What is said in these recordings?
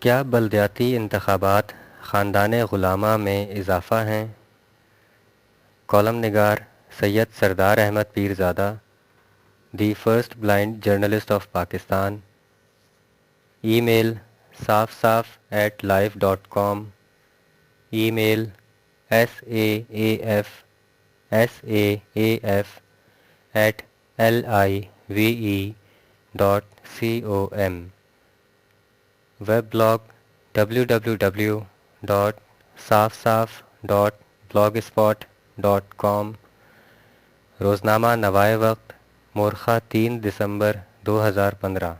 کیا بلدیاتی انتخابات خاندان غلامہ میں اضافہ ہیں؟ کالم نگار Syed Sardar Ahmed Pirzada, the first blind journalist of Pakistan. Email saf@life.com، email saaf@live.com، web blog www.safsaf.blogspot.com، روزنامہ نوائے وقت، مورخہ 3 دسمبر 2015۔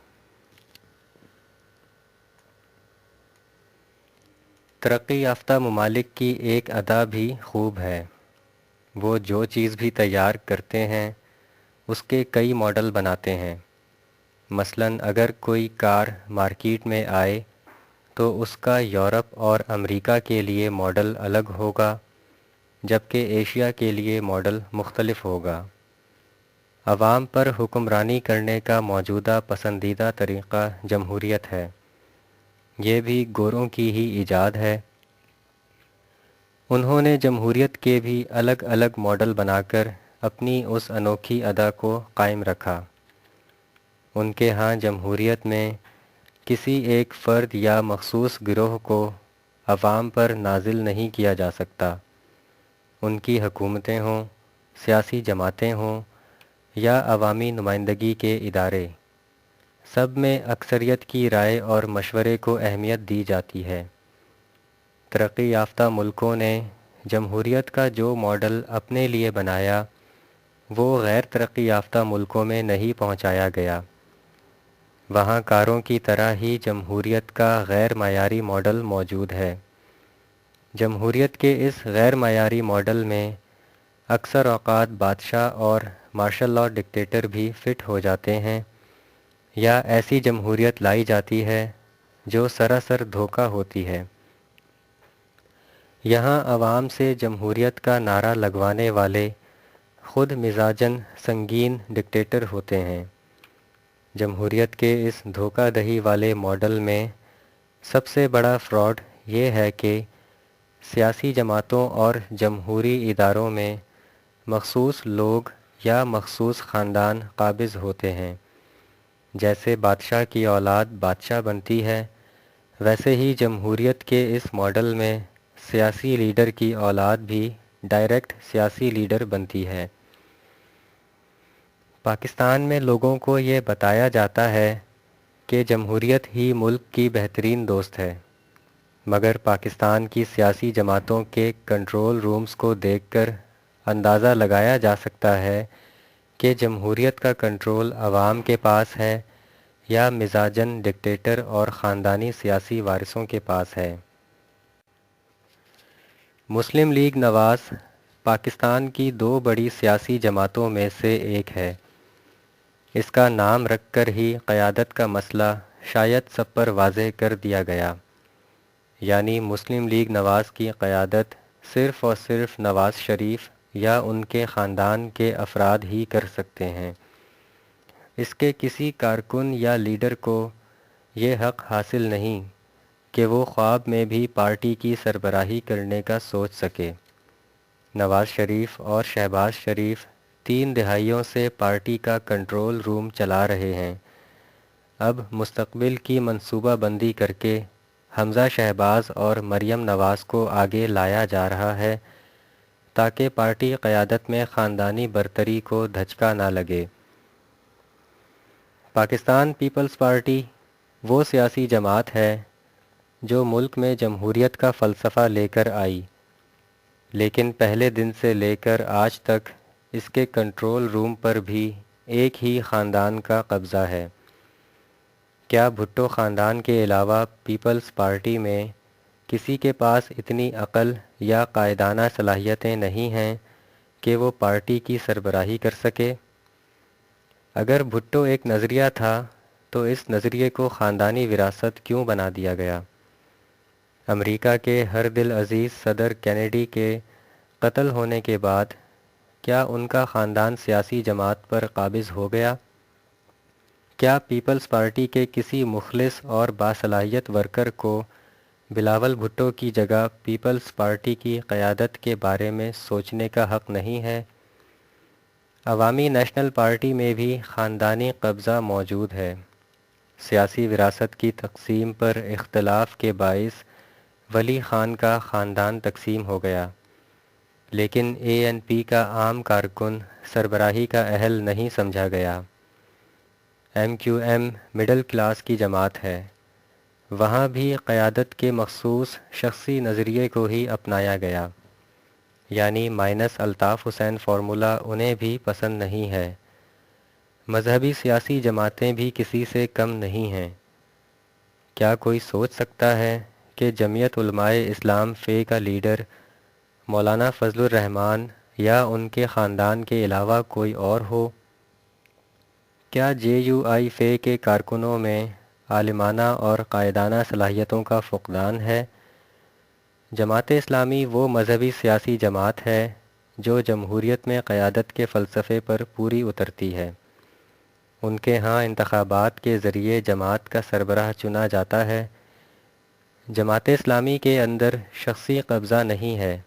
ترقی یافتہ ممالک کی ایک ادا بھی خوب ہے، وہ جو چیز بھی تیار کرتے ہیں اس کے کئی ماڈل بناتے ہیں۔ مثلاً اگر کوئی کار مارکیٹ میں آئے تو اس کا یورپ اور امریکہ کے لیے ماڈل الگ ہوگا، جبکہ ایشیا کے لیے ماڈل مختلف ہوگا۔ عوام پر حکمرانی کرنے کا موجودہ پسندیدہ طریقہ جمہوریت ہے۔ یہ بھی گوروں کی ہی ایجاد ہے۔ انہوں نے جمہوریت کے بھی الگ الگ ماڈل بنا کر اپنی اس انوکھی ادا کو قائم رکھا۔ ان کے ہاں جمہوریت میں کسی ایک فرد یا مخصوص گروہ کو عوام پر نازل نہیں کیا جا سکتا۔ ان کی حکومتیں ہوں، سیاسی جماعتیں ہوں یا عوامی نمائندگی کے ادارے، سب میں اکثریت کی رائے اور مشورے کو اہمیت دی جاتی ہے۔ ترقی یافتہ ملکوں نے جمہوریت کا جو ماڈل اپنے لیے بنایا وہ غیر ترقی یافتہ ملکوں میں نہیں پہنچایا گیا۔ وہاں کاروں کی طرح ہی جمہوریت کا غیر معیاری ماڈل موجود ہے۔ جمہوریت کے اس غیر معیاری ماڈل میں اکثر اوقات بادشاہ اور مارشل لاء ڈکٹیٹر بھی فٹ ہو جاتے ہیں، یا ایسی جمہوریت لائی جاتی ہے جو سراسر دھوکہ ہوتی ہے۔ یہاں عوام سے جمہوریت کا نعرہ لگوانے والے خود مزاجاً سنگین ڈکٹیٹر ہوتے ہیں۔ جمہوریت کے اس دھوکہ دہی والے ماڈل میں سب سے بڑا فراڈ یہ ہے کہ سیاسی جماعتوں اور جمہوری اداروں میں مخصوص لوگ یا مخصوص خاندان قابض ہوتے ہیں۔ جیسے بادشاہ کی اولاد بادشاہ بنتی ہے، ویسے ہی جمہوریت کے اس ماڈل میں سیاسی لیڈر کی اولاد بھی ڈائریکٹ سیاسی لیڈر بنتی ہے۔ پاکستان میں لوگوں کو یہ بتایا جاتا ہے کہ جمہوریت ہی ملک کی بہترین دوست ہے، مگر پاکستان کی سیاسی جماعتوں کے کنٹرول رومز کو دیکھ کر اندازہ لگایا جا سکتا ہے کہ جمہوریت کا کنٹرول عوام کے پاس ہے یا مزاجاً ڈکٹیٹر اور خاندانی سیاسی وارثوں کے پاس ہے۔ مسلم لیگ نواز پاکستان کی 2 بڑی سیاسی جماعتوں میں سے ایک ہے۔ اس کا نام رکھ کر ہی قیادت کا مسئلہ شاید سب پر واضح کر دیا گیا، یعنی مسلم لیگ نواز کی قیادت صرف اور صرف نواز شریف یا ان کے خاندان کے افراد ہی کر سکتے ہیں۔ اس کے کسی کارکن یا لیڈر کو یہ حق حاصل نہیں کہ وہ خواب میں بھی پارٹی کی سربراہی کرنے کا سوچ سکے۔ نواز شریف اور شہباز شریف 3 دہائیوں سے پارٹی کا کنٹرول روم چلا رہے ہیں۔ اب مستقبل کی منصوبہ بندی کر کے حمزہ شہباز اور مریم نواز کو آگے لایا جا رہا ہے تاکہ پارٹی قیادت میں خاندانی برتری کو دھچکا نہ لگے۔ پاکستان پیپلز پارٹی وہ سیاسی جماعت ہے جو ملک میں جمہوریت کا فلسفہ لے کر آئی، لیکن پہلے دن سے لے کر آج تک اس کے کنٹرول روم پر بھی ایک ہی خاندان کا قبضہ ہے۔ کیا بھٹو خاندان کے علاوہ پیپلز پارٹی میں کسی کے پاس اتنی عقل یا قائدانہ صلاحیتیں نہیں ہیں کہ وہ پارٹی کی سربراہی کر سکے؟ اگر بھٹو ایک نظریہ تھا تو اس نظریے کو خاندانی وراثت کیوں بنا دیا گیا؟ امریکہ کے ہر دل عزیز صدر کینیڈی کے قتل ہونے کے بعد کیا ان کا خاندان سیاسی جماعت پر قابض ہو گیا؟ کیا پیپلز پارٹی کے کسی مخلص اور باصلاحیت ورکر کو بلاول بھٹو کی جگہ پیپلز پارٹی کی قیادت کے بارے میں سوچنے کا حق نہیں ہے؟ عوامی نیشنل پارٹی میں بھی خاندانی قبضہ موجود ہے۔ سیاسی وراثت کی تقسیم پر اختلاف کے باعث ولی خان کا خاندان تقسیم ہو گیا، لیکن اے این پی کا عام کارکن سربراہی کا اہل نہیں سمجھا گیا۔ M Q M middle class کی جماعت ہے، وہاں بھی قیادت کے مخصوص شخصی نظریے کو ہی اپنایا گیا، یعنی مائنس الطاف حسین فارمولہ انہیں بھی پسند نہیں ہے۔ مذہبی سیاسی جماعتیں بھی کسی سے کم نہیں ہیں۔ کیا کوئی سوچ سکتا ہے کہ جمعیت علماء اسلام فے کا لیڈر مولانا فضل الرحمان یا ان کے خاندان کے علاوہ کوئی اور ہو؟ کیا جے یو آئی فے کے کارکنوں میں عالمانہ اور قائدانہ صلاحیتوں کا فقدان ہے؟ جماعت اسلامی وہ مذہبی سیاسی جماعت ہے جو جمہوریت میں قیادت کے فلسفے پر پوری اترتی ہے۔ ان کے ہاں انتخابات کے ذریعے جماعت کا سربراہ چنا جاتا ہے۔ جماعت اسلامی کے اندر شخصی قبضہ نہیں ہے،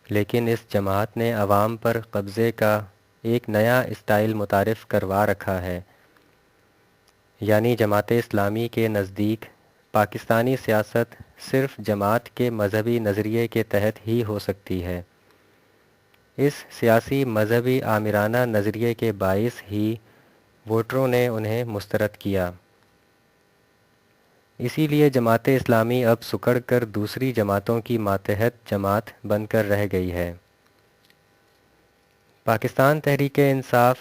لیکن اس جماعت نے عوام پر قبضے کا ایک نیا اسٹائل متعارف کروا رکھا ہے، یعنی جماعت اسلامی کے نزدیک پاکستانی سیاست صرف جماعت کے مذہبی نظریے کے تحت ہی ہو سکتی ہے۔ اس سیاسی مذہبی آمرانہ نظریے کے باعث ہی ووٹروں نے انہیں مسترد کیا۔ اسی لیے جماعت اسلامی اب سکڑ کر دوسری جماعتوں کی ماتحت جماعت بن کر رہ گئی ہے۔ پاکستان تحریک انصاف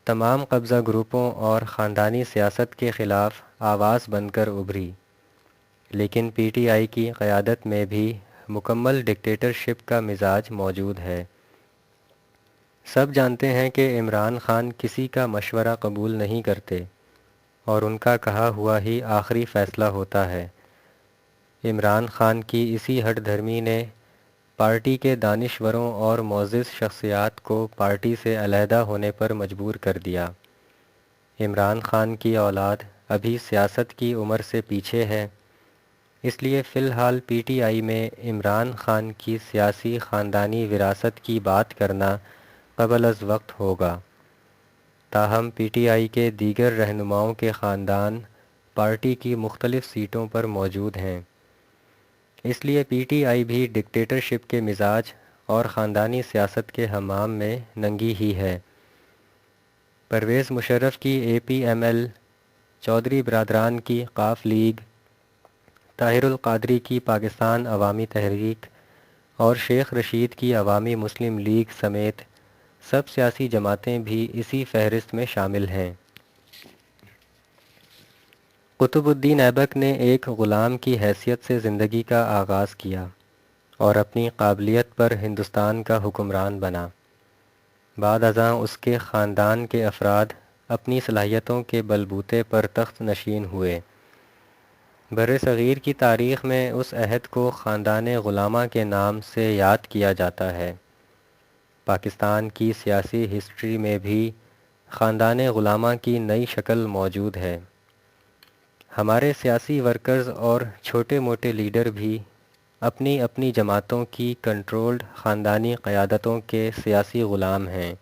تمام قبضہ گروپوں اور خاندانی سیاست کے خلاف آواز بن کر ابھری، لیکن پی ٹی آئی کی قیادت میں بھی مکمل ڈکٹیٹرشپ کا مزاج موجود ہے۔ سب جانتے ہیں کہ عمران خان کسی کا مشورہ قبول نہیں کرتے اور ان کا کہا ہوا ہی آخری فیصلہ ہوتا ہے۔ عمران خان کی اسی ہٹ دھرمی نے پارٹی کے دانشوروں اور معزز شخصیات کو پارٹی سے علیحدہ ہونے پر مجبور کر دیا۔ عمران خان کی اولاد ابھی سیاست کی عمر سے پیچھے ہے، اس لیے فی الحال پی ٹی آئی میں عمران خان کی سیاسی خاندانی وراثت کی بات کرنا قبل از وقت ہوگا۔ تاہم پی ٹی آئی کے دیگر رہنماؤں کے خاندان پارٹی کی مختلف سیٹوں پر موجود ہیں، اس لیے پی ٹی آئی بھی ڈکٹیٹرشپ کے مزاج اور خاندانی سیاست کے حمام میں ننگی ہی ہے۔ پرویز مشرف کی اے پی ایم ایل، چودھری برادران کی قاف لیگ، طاہر القادری کی پاکستان عوامی تحریک اور شیخ رشید کی عوامی مسلم لیگ سمیت سب سیاسی جماعتیں بھی اسی فہرست میں شامل ہیں۔ قطب الدین ایبک نے ایک غلام کی حیثیت سے زندگی کا آغاز کیا اور اپنی قابلیت پر ہندوستان کا حکمران بنا۔ بعد ازاں اس کے خاندان کے افراد اپنی صلاحیتوں کے بلبوتے پر تخت نشین ہوئے۔ بر صغیر کی تاریخ میں اس عہد کو خاندان غلامہ کے نام سے یاد کیا جاتا ہے۔ پاکستان کی سیاسی ہسٹری میں بھی خاندان غلامہ کی نئی شکل موجود ہے۔ ہمارے سیاسی ورکرز اور چھوٹے موٹے لیڈر بھی اپنی اپنی جماعتوں کی کنٹرولڈ خاندانی قیادتوں کے سیاسی غلام ہیں۔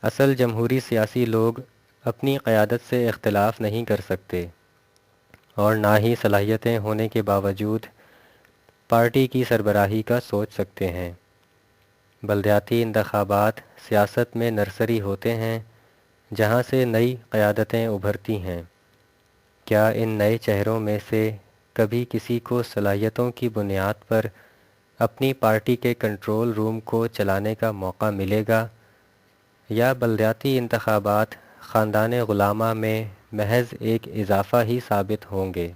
اصل جمہوری سیاسی لوگ اپنی قیادت سے اختلاف نہیں کر سکتے اور نہ ہی صلاحیتیں ہونے کے باوجود پارٹی کی سربراہی کا سوچ سکتے ہیں۔ بلدیاتی انتخابات سیاست میں نرسری ہوتے ہیں جہاں سے نئی قیادتیں ابھرتی ہیں۔ کیا ان نئے چہروں میں سے کبھی کسی کو صلاحیتوں کی بنیاد پر اپنی پارٹی کے کنٹرول روم کو چلانے کا موقع ملے گا، یا بلدیاتی انتخابات خاندان غلامہ میں محض ایک اضافہ ہی ثابت ہوں گے؟